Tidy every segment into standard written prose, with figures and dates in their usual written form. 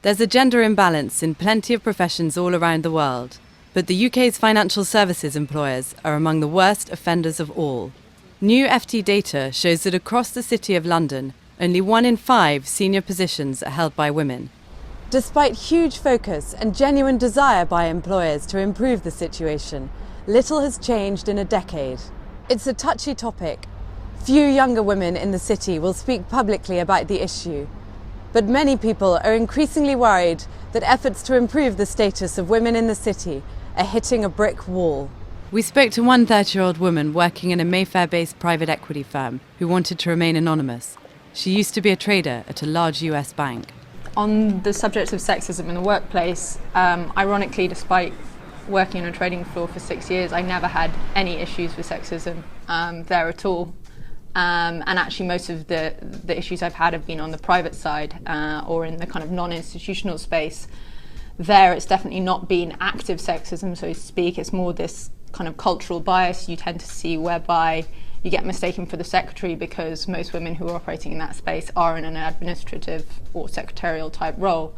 There's a gender imbalance in plenty of professions all around the world, but the UK's financial services employers are among the worst offenders of all. New FT data shows that across the City of London, only 1 in 5 senior positions are held by women. Despite huge focus and genuine desire by employers to improve the situation, little has changed in a decade. It's a touchy topic. Few younger women in the city will speak publicly about the issue. But many people are increasingly worried that efforts to improve the status of women in the city are hitting a brick wall. We spoke to one 30-year-old woman working in a Mayfair-based private equity firm who wanted to remain anonymous. She used to be a trader at a large US bank. On the subject of sexism in the workplace, ironically, despite working on a trading floor for 6 years, I never had any issues with sexism there at all. And actually most of the issues I've had have been on the private side or in the kind of non-institutional space. There it's definitely not been active sexism, so to speak. It's more this kind of cultural bias you tend to see whereby you get mistaken for the secretary because most women who are operating in that space are in an administrative or secretarial type role.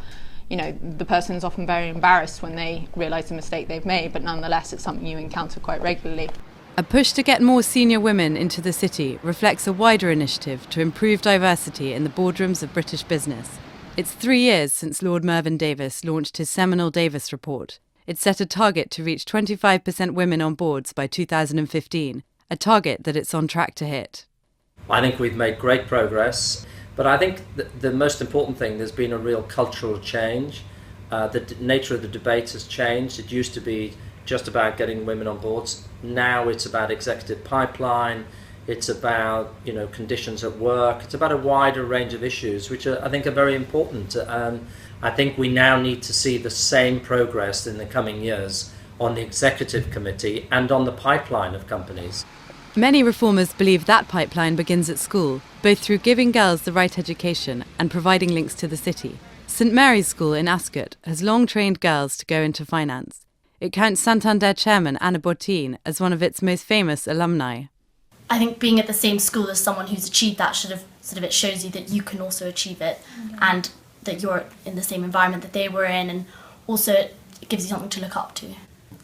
You know, the person is often very embarrassed when they realise the mistake they've made, but nonetheless it's something you encounter quite regularly. A push to get more senior women into the city reflects a wider initiative to improve diversity in the boardrooms of British business. It's 3 years since Lord Mervyn Davies launched his seminal Davies Report. It set a target to reach 25% women on boards by 2015, a target that it's on track to hit. I think we've made great progress, but I think the most important thing, there's been a real cultural change. The nature of the debate has changed. It used to be just about getting women on boards. Now it's about executive pipeline, it's about conditions at work, it's about a wider range of issues which I think are very important. I think we now need to see the same progress in the coming years on the executive committee and on the pipeline of companies. Many reformers believe that pipeline begins at school, both through giving girls the right education and providing links to the city. St Mary's School in Ascot has long trained girls to go into finance. It counts Santander chairman Anna Bortin as one of its most famous alumni. I think being at the same school as someone who's achieved that it shows you that you can also achieve it, and that you're in the same environment that they were in, and also it gives you something to look up to.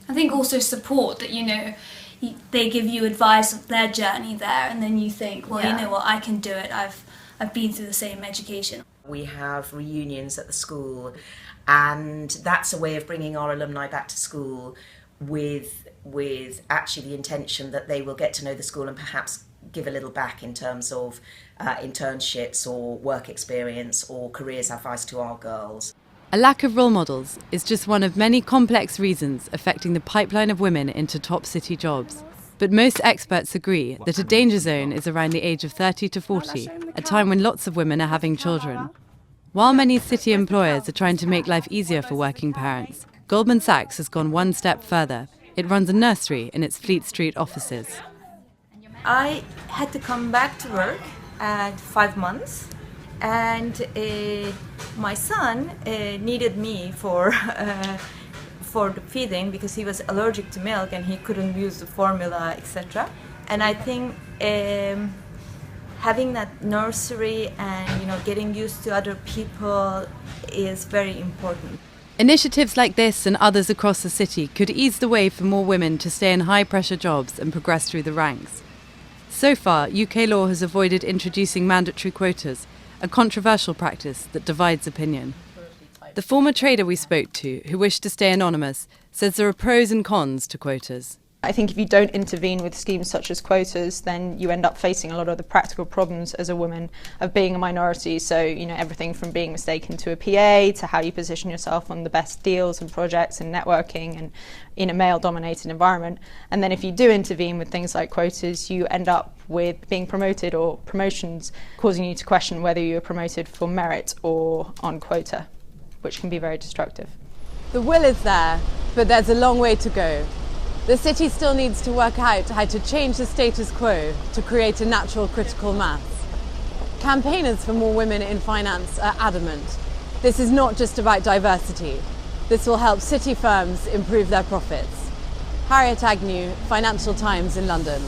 I think also support that, they give you advice of their journey there, and then you think, well, you know what, I can do it. I've been through the same education. We have reunions at the school, and that's a way of bringing our alumni back to school with actually the intention that they will get to know the school and perhaps give a little back in terms of internships or work experience or careers advice to our girls. A lack of role models is just one of many complex reasons affecting the pipeline of women into top city jobs. But most experts agree that a danger zone is around the age of 30 to 40, a time when lots of women are having children. While many city employers are trying to make life easier for working parents, Goldman Sachs has gone one step further. It runs a nursery in its Fleet Street offices. I had to come back to work at 5 months, and my son needed me for the feeding because he was allergic to milk and he couldn't use the formula, etc. And I think having that nursery and getting used to other people is very important. Initiatives like this and others across the city could ease the way for more women to stay in high-pressure jobs and progress through the ranks. So far, UK law has avoided introducing mandatory quotas, a controversial practice that divides opinion. The former trader we spoke to, who wished to stay anonymous, says there are pros and cons to quotas. I think if you don't intervene with schemes such as quotas, then you end up facing a lot of the practical problems as a woman of being a minority. So, everything from being mistaken to a PA to how you position yourself on the best deals and projects and networking and in a male-dominated environment. And then if you do intervene with things like quotas, you end up with being promoted or promotions causing you to question whether you are promoted for merit or on quota, which can be very destructive. The will is there, but there's a long way to go. The city still needs to work out how to change the status quo to create a natural critical mass. Campaigners for more women in finance are adamant. This is not just about diversity. This will help city firms improve their profits. Harriet Agnew, Financial Times in London.